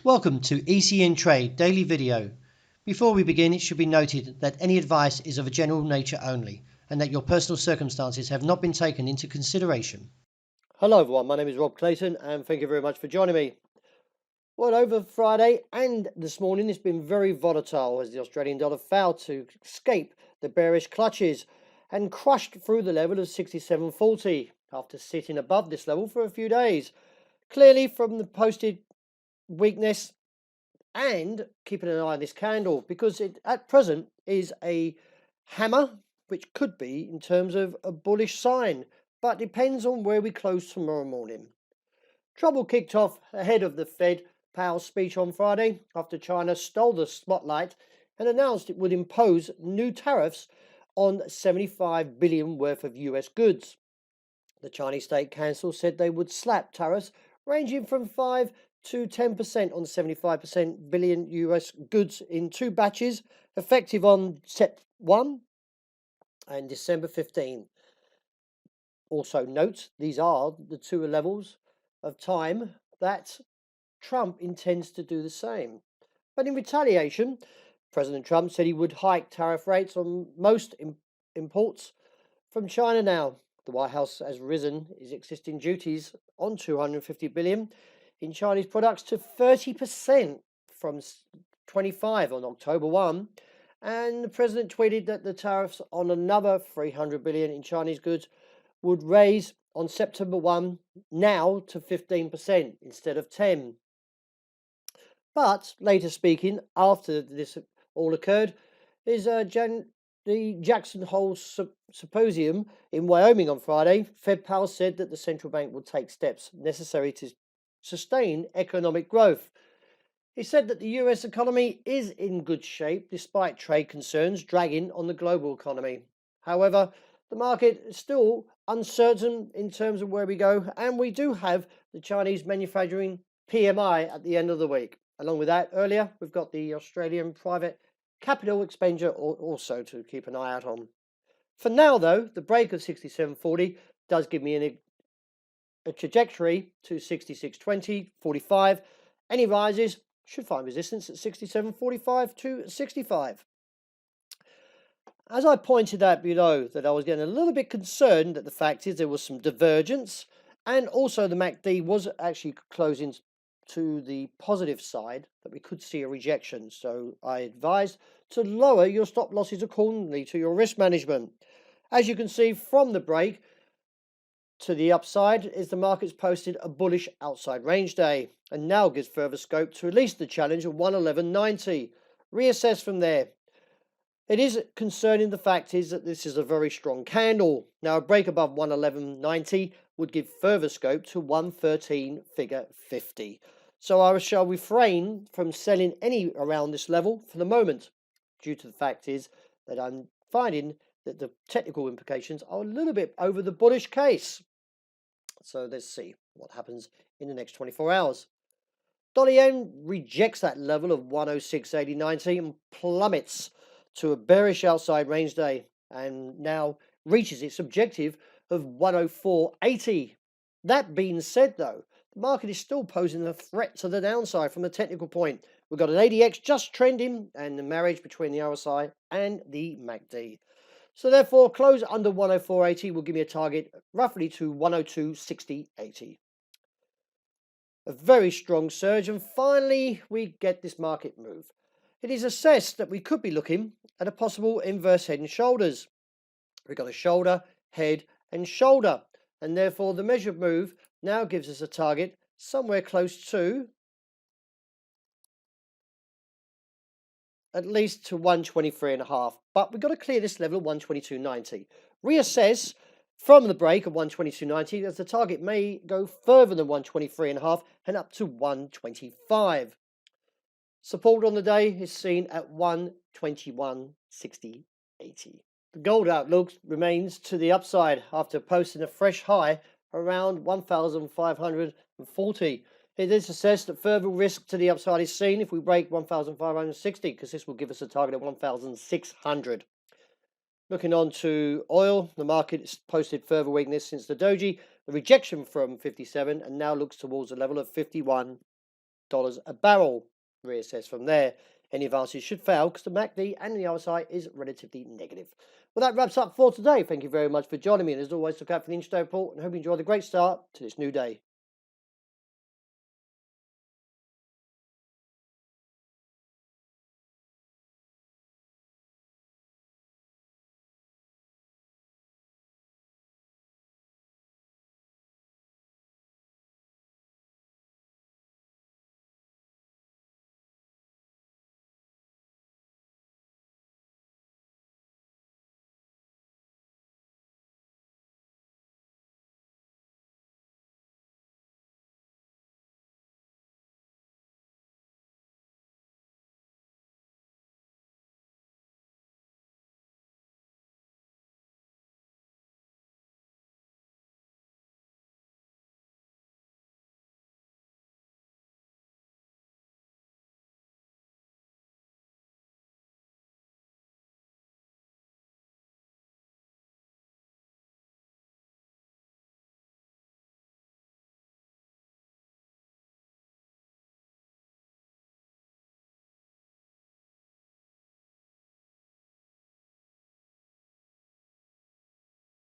Welcome to ECN Trade Daily Video. Before we begin, it should be noted that any advice is of a general nature only and that your personal circumstances have not been taken into consideration. Hello everyone, my name is Rob Clayton and thank you very much for joining me. Well, over Friday and this morning it's been very volatile as the Australian dollar failed to escape the bearish clutches and crushed through the level of 67.40 after sitting above this level for a few days. Clearly from the posted weakness and keeping an eye on this candle because it at present is a hammer which could be in terms of a bullish sign, but depends on where we close tomorrow morning. Trouble kicked off ahead of the Fed Powell speech on Friday after China stole the spotlight and announced it would impose new tariffs on 75 billion worth of US goods. The Chinese State Council said they would slap tariffs ranging from 5 to 10% on 75% billion US goods in two batches, effective on Sept 1 and December 15. Also note, these are the two levels of time that Trump intends to do the same. But in retaliation, President Trump said he would hike tariff rates on most imports from China now. The White House has risen its existing duties on 250 billion in Chinese products to 30% from 25 on October 1. And the president tweeted that the tariffs on another 300 billion in Chinese goods would raise on September 1 now to 15% instead of 10. But later speaking, after this all occurred, is the Jackson Hole Symposium in Wyoming on Friday. Fed Powell said that the central bank would take steps necessary to sustain economic growth. He said that the US economy is in good shape despite trade concerns dragging on the global economy. However, the market is still uncertain in terms of where we go, and we do have the Chinese manufacturing PMI at the end of the week. Along with that, earlier we've got the Australian private capital expenditure also to keep an eye out on. For now, though, the break of 67.40 does give me a trajectory to 66.20, 45. Any rises should find resistance at 67.45 to 65. As I pointed out below that I was getting a little bit concerned that the fact is there was some divergence and also the MACD was actually closing to the positive side, that we could see a rejection. So I advised to lower your stop losses accordingly to your risk management. As you can see from the break to the upside is the market's posted a bullish outside range day and now gives further scope to release the challenge of 111.90. Reassess from there. It is concerning the fact is that this is a very strong candle. Now a break above 111.90 would give further scope to 113 figure 50. So I shall refrain from selling any around this level for the moment, due to the fact is that I'm finding that the technical implications are a little bit over the bullish case. So let's see what happens in the next 24 hours. Dollar yen rejects that level of 106.80.90 and plummets to a bearish outside range day and now reaches its objective of 104.80. That being said, though, the market is still posing a threat to the downside from a technical point. We've got an ADX just trending and the marriage between the RSI and the MACD. So therefore, close under 104.80 will give me a target roughly to 102.60.80. A very strong surge, and finally we get this market move. It is assessed that we could be looking at a possible inverse head and shoulders. We've got a shoulder, head and shoulder, and therefore the measured move now gives us a target somewhere close to at least to 123.5, but we've got to clear this level of 122.90. Reassess from the break of 122.90 as the target may go further than 123.5 and up to 125. Support on the day is seen at 121.60.80. The gold outlook remains to the upside after posting a fresh high around 1,540. It is assessed that further risk to the upside is seen if we break 1,560, because this will give us a target of 1,600. Looking on to oil, the market has posted further weakness since the doji, the rejection from 57, and now looks towards a level of 51. a barrel. Reassess from there. Any advances should fail because the MACD and the RSI is relatively negative. Well, that wraps up for today. Thank you very much for joining me. And as always, look out for the intraday report and hope you enjoy the great start to this new day.